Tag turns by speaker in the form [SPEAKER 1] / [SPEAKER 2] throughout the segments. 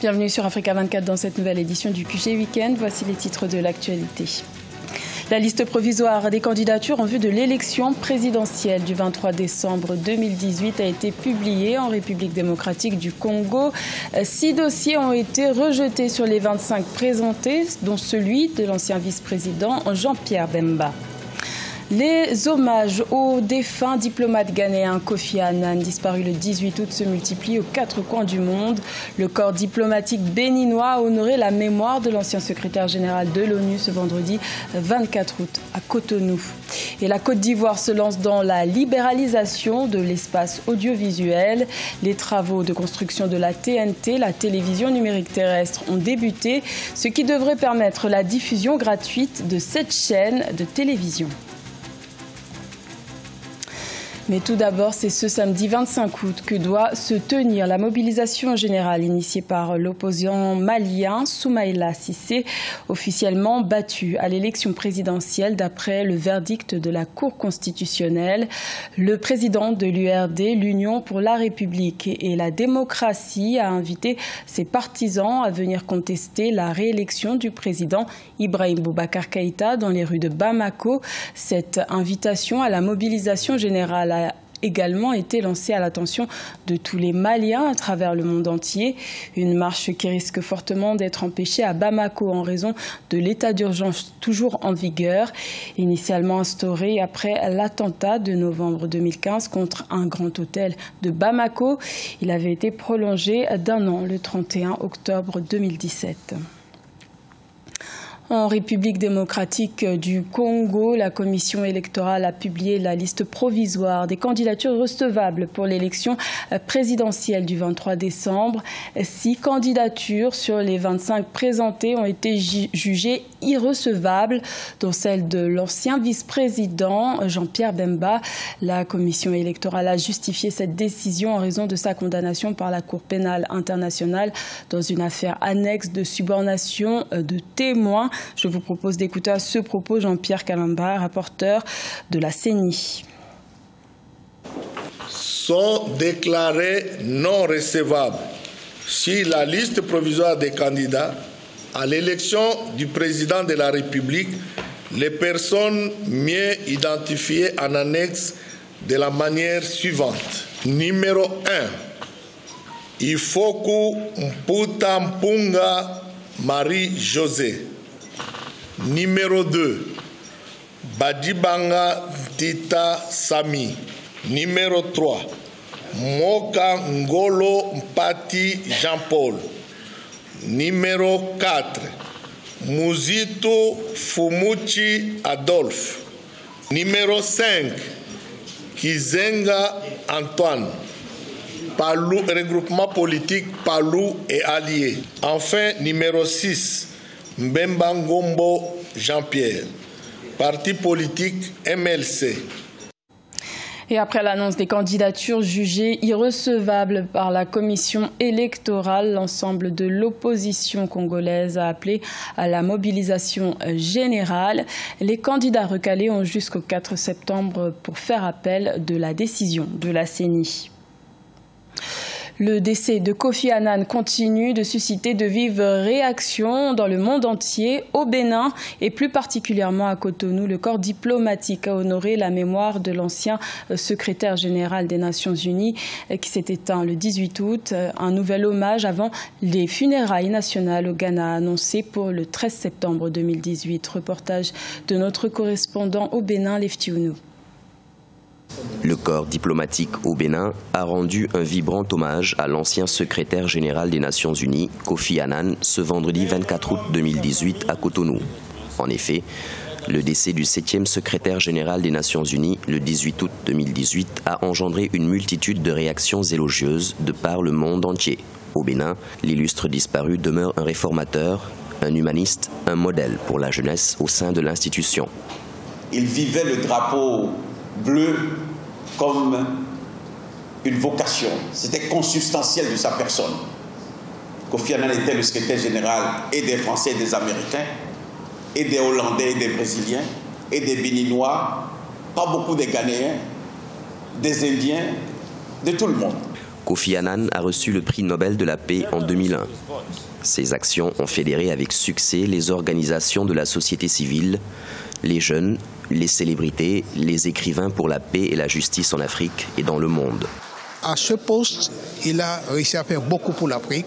[SPEAKER 1] Bienvenue sur Africa 24 dans cette nouvelle édition du QG Week-end. Voici les titres de l'actualité. La liste provisoire des candidatures en vue de l'élection présidentielle du 23 décembre 2018 a été publiée en République démocratique du Congo. 6 dossiers ont été rejetés sur les 25 présentés, dont celui de l'ancien vice-président Jean-Pierre Bemba. Les hommages aux défunts diplomates ghanéens Kofi Annan, disparu le 18 août, se multiplient aux 4 coins du monde. Le corps diplomatique béninois a honoré la mémoire de l'ancien secrétaire général de l'ONU ce vendredi 24 août à Cotonou. Et la Côte d'Ivoire se lance dans la libéralisation de l'espace audiovisuel. Les travaux de construction de la TNT, la télévision numérique terrestre, ont débuté, ce qui devrait permettre la diffusion gratuite de 7 chaînes de télévision. Mais tout d'abord, c'est ce samedi 25 août que doit se tenir la mobilisation générale initiée par l'opposant malien Soumaïla Cissé, officiellement battu à l'élection présidentielle d'après le verdict de la Cour constitutionnelle. Le président de l'URD, l'Union pour la République et la démocratie, a invité ses partisans à venir contester la réélection du président Ibrahim Boubacar Keïta dans les rues de Bamako. Cette invitation à la mobilisation générale a également été lancée à l'attention de tous les Maliens à travers le monde entier. Une marche qui risque fortement d'être empêchée à Bamako en raison de l'état d'urgence toujours en vigueur, initialement instauré après l'attentat de novembre 2015 contre un grand hôtel de Bamako. Il avait été prolongé d'1 an le 31 octobre 2017. En République démocratique du Congo, la commission électorale a publié la liste provisoire des candidatures recevables pour l'élection présidentielle du 23 décembre. 6 candidatures sur les 25 présentées ont été jugées irrecevables, dont celle de l'ancien vice-président Jean-Pierre Bemba. La commission électorale a justifié cette décision en raison de sa condamnation par la Cour pénale internationale dans une affaire annexe de subornation de témoins. Je vous propose d'écouter à ce propos Jean-Pierre Kalamba, rapporteur de la CENI.
[SPEAKER 2] Sont déclarés non recevables sur la liste provisoire des candidats à l'élection du président de la République les personnes mieux identifiées en annexe de la manière suivante. Numéro 1, Ifoku Mputampunga Marie-José. Numéro 2, Badibanga Tita Sami. Numéro 3, Moka Ngolo Mpati Jean-Paul. Numéro 4, Muzito Fumuchi Adolphe. Numéro 5, Kizenga Antoine. Palou, regroupement politique Palou et Alliés. Enfin, numéro 6, Mbemba Ngombo Jean-Pierre, parti politique MLC.
[SPEAKER 1] Et après l'annonce des candidatures jugées irrecevables par la commission électorale, l'ensemble de l'opposition congolaise a appelé à la mobilisation générale. Les candidats recalés ont jusqu'au 4 septembre pour faire appel de la décision de la CENI. Le décès de Kofi Annan continue de susciter de vives réactions dans le monde entier. Au Bénin et plus particulièrement à Cotonou, le corps diplomatique a honoré la mémoire de l'ancien secrétaire général des Nations Unies qui s'est éteint le 18 août. Un nouvel hommage avant les funérailles nationales au Ghana annoncé pour le 13 septembre 2018. Reportage de notre correspondant au Bénin, Leftiounou.
[SPEAKER 3] Le corps diplomatique au Bénin a rendu un vibrant hommage à l'ancien secrétaire général des Nations Unies, Kofi Annan, ce vendredi 24 août 2018 à Cotonou. En effet, le décès du 7e secrétaire général des Nations Unies, le 18 août 2018, a engendré une multitude de réactions élogieuses de par le monde entier. Au Bénin, l'illustre disparu demeure un réformateur, un humaniste, un modèle pour la jeunesse au sein de l'institution.
[SPEAKER 4] Il vivait le drapeau bleu comme une vocation. C'était consubstantiel de sa personne. Kofi Annan était le secrétaire général et des Français et des Américains, et des Hollandais et des Brésiliens, et des Béninois, pas beaucoup des Ghanéens, des Indiens, de tout le monde.
[SPEAKER 3] Kofi Annan a reçu le prix Nobel de la paix en 2001. Ses actions ont fédéré avec succès les organisations de la société civile, les jeunes, les célébrités, les écrivains pour la paix et la justice en Afrique et dans le monde.
[SPEAKER 5] À ce poste, il a réussi à faire beaucoup pour l'Afrique.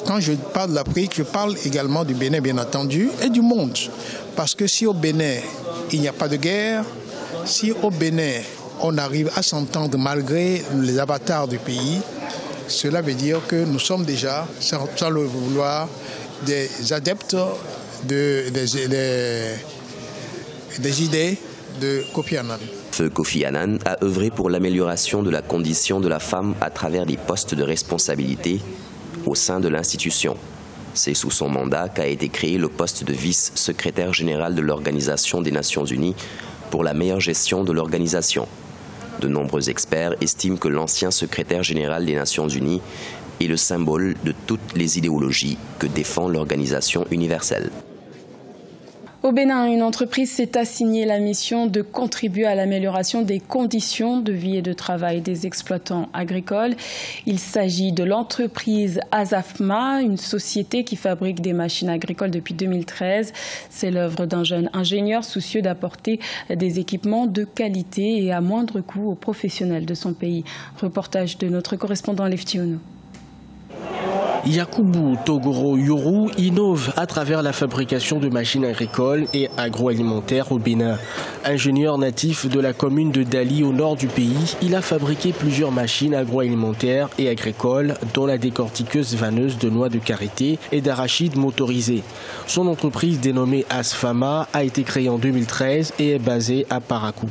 [SPEAKER 5] Quand je parle de l'Afrique, je parle également du Bénin, bien entendu, et du monde. Parce que si au Bénin, il n'y a pas de guerre, si au Bénin, on arrive à s'entendre malgré les avatars du pays, cela veut dire que nous sommes déjà, sans le vouloir, des adeptes des idées de Kofi Annan.
[SPEAKER 3] Feu Kofi Annan a œuvré pour l'amélioration de la condition de la femme à travers des postes de responsabilité au sein de l'institution. C'est sous son mandat qu'a été créé le poste de vice-secrétaire général de l'Organisation des Nations Unies pour la meilleure gestion de l'organisation. De nombreux experts estiment que l'ancien secrétaire général des Nations Unies est le symbole de toutes les idéologies que défend l'organisation universelle.
[SPEAKER 1] Au Bénin, une entreprise s'est assignée la mission de contribuer à l'amélioration des conditions de vie et de travail des exploitants agricoles. Il s'agit de l'entreprise Asafma, une société qui fabrique des machines agricoles depuis 2013. C'est l'œuvre d'un jeune ingénieur soucieux d'apporter des équipements de qualité et à moindre coût aux professionnels de son pays. Reportage de notre correspondant Leftiono.
[SPEAKER 6] Yakubu Togoro Yoru innove à travers la fabrication de machines agricoles et agroalimentaires au Bénin. Ingénieur natif de la commune de Dali au nord du pays, il a fabriqué plusieurs machines agroalimentaires et agricoles, dont la décortiqueuse vanneuse de noix de karité et d'arachides motorisées. Son entreprise dénommée Asfama a été créée en 2013 et est basée à Parakou.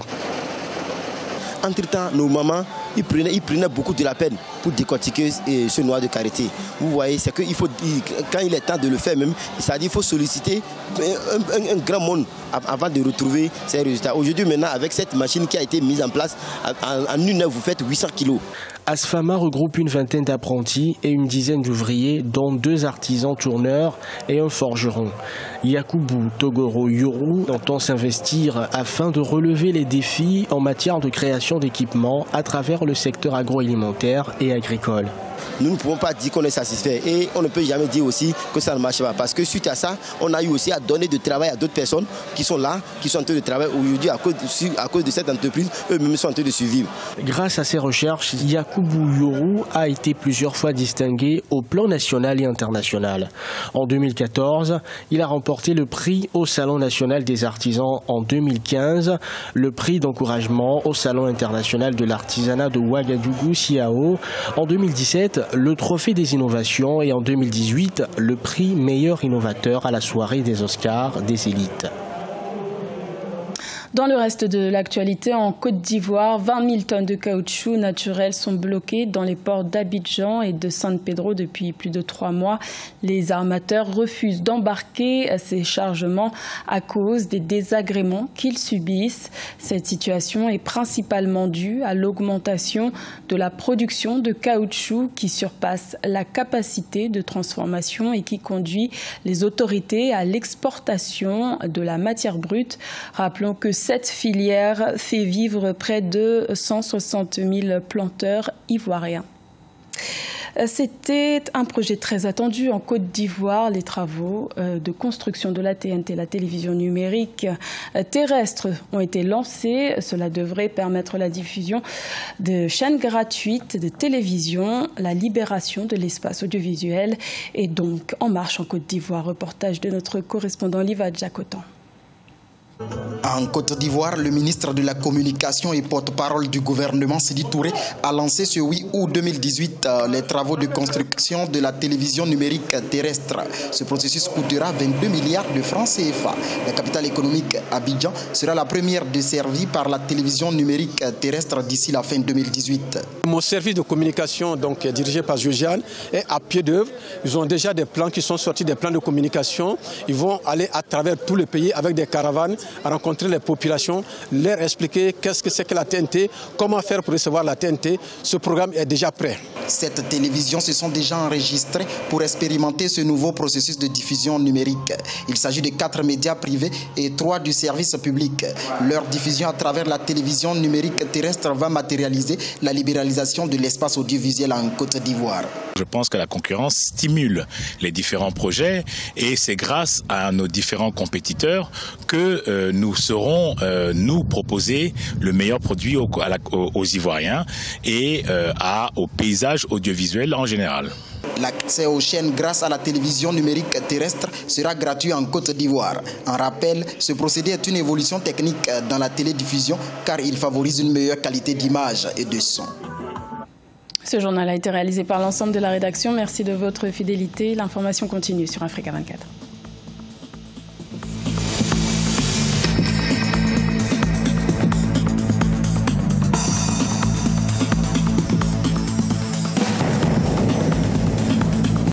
[SPEAKER 7] Entre-temps, nos mamans, ils prenaient beaucoup de la peine pour décortiquer ce noix de karité. Vous voyez, c'est qu'il faut, quand il est temps de le faire même, c'est-à-dire qu'il faut solliciter un grand monde avant de retrouver ces résultats. Aujourd'hui, maintenant, avec cette machine qui a été mise en place, en une heure, vous faites 800 kilos.
[SPEAKER 6] Asfama regroupe une vingtaine d'apprentis et une dizaine d'ouvriers, dont 2 artisans tourneurs et un forgeron. Yakubu Togoro Yoru entend s'investir afin de relever les défis en matière de création d'équipements à travers le secteur agroalimentaire et agricole.
[SPEAKER 7] Nous ne pouvons pas dire qu'on est satisfait et on ne peut jamais dire aussi que ça ne marche pas parce que suite à ça, on a eu aussi à donner de travail à d'autres personnes qui sont là, qui sont en train de travailler aujourd'hui à cause de cette entreprise, eux-mêmes sont en train de survivre.
[SPEAKER 6] Grâce à ses recherches, Yakubu Yoru a été plusieurs fois distingué au plan national et international. En 2014, il a remporté le prix au Salon national des artisans en 2015, le prix d'encouragement au Salon international de l'artisanat de Ouagadougou, Siao. En 2017, le trophée des innovations et en 2018, le prix meilleur innovateur à la soirée des Oscars des élites.
[SPEAKER 1] Dans le reste de l'actualité, en Côte d'Ivoire, 20 000 tonnes de caoutchouc naturel sont bloquées dans les ports d'Abidjan et de San Pedro depuis plus de 3 mois. Les armateurs refusent d'embarquer ces chargements à cause des désagréments qu'ils subissent. Cette situation est principalement due à l'augmentation de la production de caoutchouc qui surpasse la capacité de transformation et qui conduit les autorités à l'exportation de la matière brute. Rappelons que cette filière fait vivre près de 160 000 planteurs ivoiriens. C'était un projet très attendu en Côte d'Ivoire. Les travaux de construction de la TNT, la télévision numérique terrestre, ont été lancés. Cela devrait permettre la diffusion de chaînes gratuites de télévision. La libération de l'espace audiovisuel est donc en marche en Côte d'Ivoire. Reportage de notre correspondant Liva Djakotan.
[SPEAKER 8] En Côte d'Ivoire, le ministre de la Communication et porte-parole du gouvernement, Sidi Touré, a lancé ce 8 août 2018 les travaux de construction de la télévision numérique terrestre. Ce processus coûtera 22 milliards de francs CFA. La capitale économique, Abidjan, sera la première desservie par la télévision numérique terrestre d'ici la fin 2018.
[SPEAKER 9] Mon service de communication, donc dirigé par Josiane, est à pied d'œuvre. Ils ont déjà des plans qui sont sortis, des plans de communication. Ils vont aller à travers tout le pays avec des caravanes rencontrer les populations, leur expliquer qu'est-ce que c'est que la TNT, comment faire pour recevoir la TNT. Ce programme est déjà prêt.
[SPEAKER 8] Cette télévision se sont déjà enregistrées pour expérimenter ce nouveau processus de diffusion numérique. Il s'agit de 4 médias privés et 3 du service public. Leur diffusion à travers la télévision numérique terrestre va matérialiser la libéralisation de l'espace audiovisuel en Côte d'Ivoire.
[SPEAKER 10] Je pense que la concurrence stimule les différents projets et c'est grâce à nos différents compétiteurs que nous saurons nous proposer le meilleur produit aux Ivoiriens et au paysage audiovisuel en général.
[SPEAKER 8] L'accès aux chaînes grâce à la télévision numérique terrestre sera gratuit en Côte d'Ivoire. En rappel, ce procédé est une évolution technique dans la télédiffusion car il favorise une meilleure qualité d'image et de son.
[SPEAKER 1] Ce journal a été réalisé par l'ensemble de la rédaction. Merci de votre fidélité. L'information continue sur Africa 24.